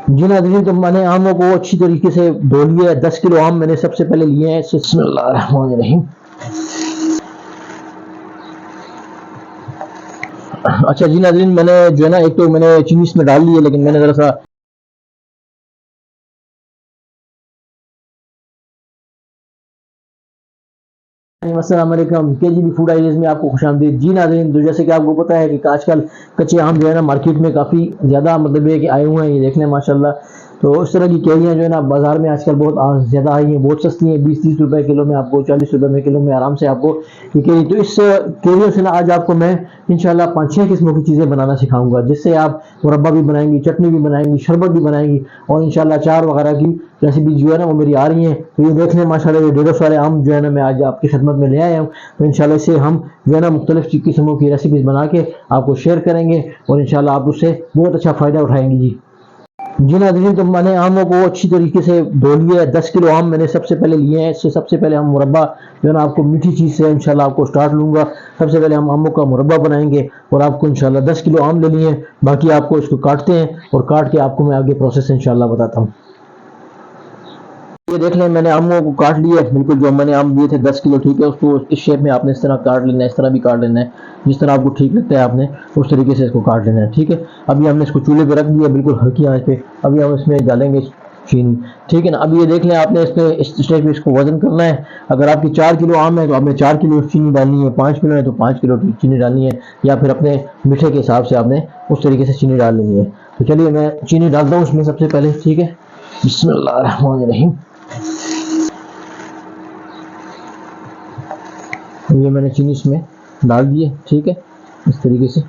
जी नाज़रीन, तो मैंने आमों को अच्छी तरीके से धो लिया है। 10 किलो आम मैंने सबसे पहले लिए हैं। बिस्मिल्लाहिर्रहमानिर्रहीम। अच्छा जी नाज़रीन, मैंने जो है ना, एक तो मैंने चीनी इसमें डाल ली है, लेकिन मैंने ज़रा सा अस्सलाम वालेकुम, केजीबी फूड आइडियाज़ में आपको खुशामदीद। जी नाज़रीन, तो जैसे कि आपको पता है कि आजकल कच्चे आम जो है ना मार्केट में काफ़ी ज़्यादा मतलब है कि आए हुए हैं। ये देख लें माशाल्लाह। तो इस तरह की केरियाँ जो है ना बाज़ार में आजकल बहुत ज़्यादा आई हैं, बहुत सस्ती हैं। 20-30 रुपए किलो में आपको, 40 रुपए में किलो में आराम से आपको ये केरी। तो इस केरियों से ना आज आपको मैं इंशाल्लाह 5-6 किस्मों की चीज़ें बनाना सिखाऊंगा, जिससे आप मुरब्बा भी बनाएंगी, चटनी भी बनाएंगी, शरबत भी बनाएंगी, और इंशाल्लाह चार वगैरह की रेसिपी जो है ना वो मेरी आ रही है। तो ये देख लें माशाल्लाह, ये 150 वाले आम जो है ना मैं आज आपकी खिदमत में ले आया हूँ। तो इंशाल्लाह इससे हम जो है ना मुख्तलिफ किस्मों की रेसिपीज बना के आपको शेयर करेंगे, और इंशाल्लाह आप उससे बहुत अच्छा फ़ायदा उठाएंगे। जी नाज़रीन, तो मैंने आमों को अच्छी तरीके से धो लिया है। 10 किलो आम मैंने सबसे पहले लिए हैं। इससे सबसे पहले हम मुरब्बा जो है ना, आपको मीठी चीज़ से इंशाल्लाह आपको स्टार्ट लूँगा। सबसे पहले हम आमों का मुरब्बा बनाएंगे, और आपको इंशाल्लाह 10 किलो आम ले लिए हैं। बाकी आपको इसको काटते हैं, और काट के आपको मैं आगे प्रोसेस इंशाल्लाह बताता हूँ। ये देख लें, मैंने आमों को काट लिया है बिल्कुल। जो मैंने आम लिए थे 10 किलो, ठीक है, उसको इस शेप में आपने इस तरह काट लेना है, इस तरह भी काट लेना है, जिस तरह आपको ठीक लगता है आपने उस तरीके से इसको काट लेना है, ठीक है। अभी हमने इसको चूल्हे पे रख दिया बिल्कुल हल्की आंच पे। अभी हम इसमें डालेंगे चीनी, ठीक है ना। अभी ये देख लें, आपने इसमें इस स्टेज पे इसको वजन करना है। अगर आपकी 4 किलो आम है तो आपने 4 किलो चीनी डालनी है, 5 किलो है तो 5 किलो चीनी डालनी है, या फिर अपने मीठे के हिसाब से आपने उस तरीके से चीनी डाल लेनी है। तो चलिए मैं चीनी डालता हूँ उसमें सबसे पहले, ठीक है। बिस्मिल्लाहिर्रहमानिर्रहीम। ये मैंने चीनी इसमें डाल दी है, ठीक है, इस तरीके से।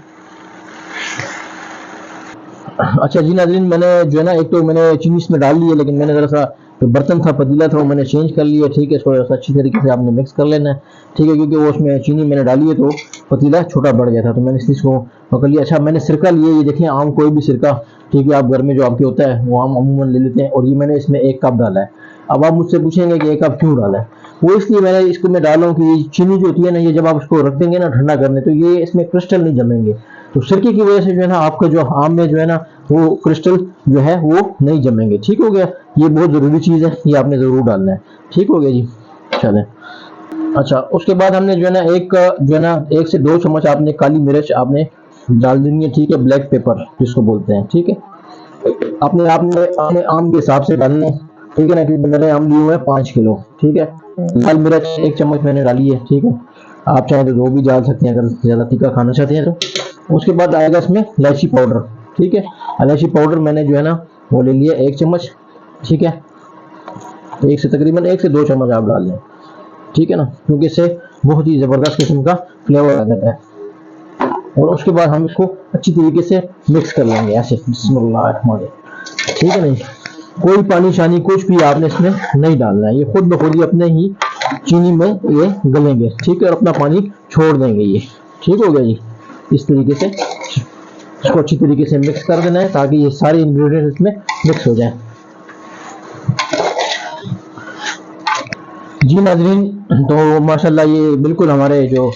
अच्छा जी नाज़रीन, मैंने जो है ना, एक तो मैंने चीनी इसमें डाल ली है, लेकिन मैंने ज़रा सा जो बर्तन था, पतीला था, वो मैंने चेंज कर लिया, ठीक है। इसको अच्छी तरीके से आपने मिक्स कर लेना है, ठीक है, क्योंकि वो उसमें चीनी मैंने डाली है तो पतीला छोटा बढ़ गया था, तो मैंने इस चीज़ को पकड़ लिया। अच्छा, मैंने सिरका लिया, ये देखिए आम, कोई भी सिरका, ठीक है, आप घर में जो आपके होता है वो आम अमूमन ले लेते हैं, और ये मैंने इसमें 1 कप डाला है। अब आप मुझसे पूछेंगे कि 1 कप क्यों डाला है? वो इसलिए मैंने इसको मैं डाला हूँ कि ये चीनी जो होती है ना, ये जब आप उसको रख देंगे ना ठंडा करने, तो ये इसमें क्रिस्टल नहीं जमेंगे। तो सिरके की वजह से जो है ना आपका जो आम में जो है ना वो क्रिस्टल जो है वो नहीं जमेंगे, ठीक हो गया। ये बहुत ज़रूरी चीज़ है, ये आपने ज़रूर डालना है, ठीक हो गया जी। चलें, अच्छा, उसके बाद हमने जो है ना जो है ना 1 से 2 चम्मच आपने काली मिर्च आपने डाल देनी है, ठीक है, ब्लैक पेपर जिसको बोलते हैं, ठीक है। अपने आपने अपने आम के हिसाब से डालना है, ठीक है ना, क्योंकि मैंने आम लिए हुए हैं 5 किलो, ठीक है। लाल मिर्च 1 चम्मच मैंने डाली है, ठीक है। आप चाहें तो 2 भी डाल सकते हैं अगर ज़्यादा तीखा खाना चाहते हैं तो। उसके बाद आएगा इसमें इलायची पाउडर, ठीक है। इलायची पाउडर मैंने जो है ना वो ले लिया 1 चम्मच, ठीक है। 1 से तकरीबन 1 से 2 चम्मच आप डाल लें, ठीक है ना, क्योंकि इससे बहुत ही ज़बरदस्त किस्म का फ्लेवर आ जाता है। और उसके बाद हम इसको अच्छी तरीके से मिक्स कर लेंगे ऐसे, बिस्मिल्लाहिर्रहमानिर्रहीम, ठीक है। नहीं, कोई पानी शानी कुछ भी आपने इसमें नहीं डालना है, ये खुद ब खुद ही अपने ही चीनी में ये गलेंगे, ठीक है, और अपना पानी छोड़ देंगे ये, ठीक हो गया जी। इस तरीके से इसको अच्छी तरीके से मिक्स कर देना है, ताकि ये सारे इंग्रेडिएंट्स इसमें मिक्स हो जाए। जी नाज़रीन, तो माशाल्लाह ये बिल्कुल हमारे जो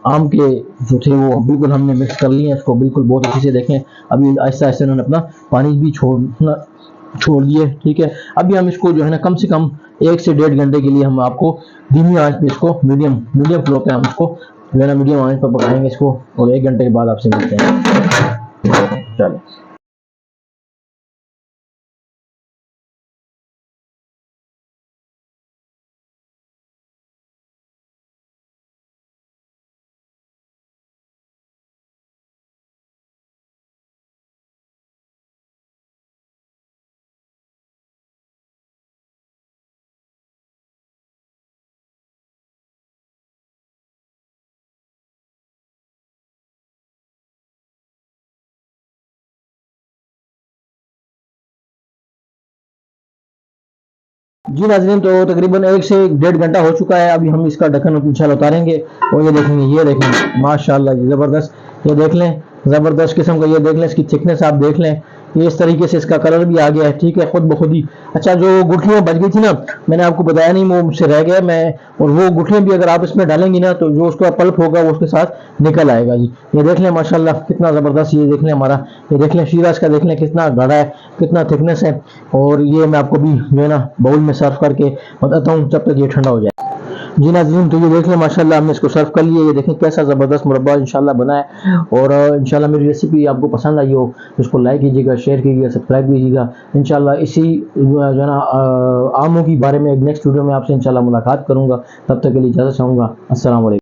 आम के जो थे वो बिल्कुल हमने मिक्स कर लिए हैं इसको बिल्कुल बहुत अच्छे से। देखें, अभी आहिस्ता आहिस्ता इन्होंने अपना पानी भी छोड़ दिए, ठीक है। अभी हम इसको जो है ना कम से कम 1 से 1.5 घंटे के लिए हम आपको धीमी आंच पे इसको मीडियम फ्लो पे हम इसको जो है ना मीडियम आंच पर पकाएंगे इसको, और 1 घंटे के बाद आपसे मिलते हैं। चलो, जी नाज़रीन, तो तकरीबन 1 से 1.5 घंटा हो चुका है। अभी हम इसका ढक्कन इंशाल्लाह उतारेंगे, और ये देखेंगे, ये देखें माशाल्लाह जी ज़बरदस्त, ये देख लें ज़बरदस्त किस्म का, ये देख लें इसकी थिकनेस आप देख लें, ये इस तरीके से इसका कलर भी आ गया है, ठीक है, खुद ब खुद ही। अच्छा, जो गुठलियाँ बच गई थी ना, मैंने आपको बताया नहीं, वो मुझसे रह गया। मैं और वो गुठलियाँ भी अगर आप इसमें डालेंगी ना, तो जो उसका पल्प होगा वो उसके साथ निकल आएगा जी। ये देख लें माशाल्लाह कितना ज़बरदस्त, ये देख लें हमारा, ये देख लें शीरा इसका देख लें कितना गाढ़ा है, कितना थिकनेस है। और ये मैं आपको भी जो है ना बाउल में सर्व करके बताता हूँ जब तक ये ठंडा हो जाए। जी नाज़रीन, तो ये देख लें माशाल्लाह हमने इसको सर्व कर लिया। ये देखें कैसा ज़बरदस्त मुरब्बा इंशाल्लाह बना है। और इंशाल्लाह मेरी रेसिपी आपको पसंद आई हो तो इसको लाइक कीजिएगा, शेयर कीजिएगा, सब्सक्राइब कीजिएगा। इंशाल्लाह इसी जो है ना आमों के बारे में एक नेक्स्ट वीडियो में आपसे इंशाल्लाह मुलाकात करूँगा। तब तक के लिए इजाज़त चाहूँगा। अस्सलाम वालेकुम।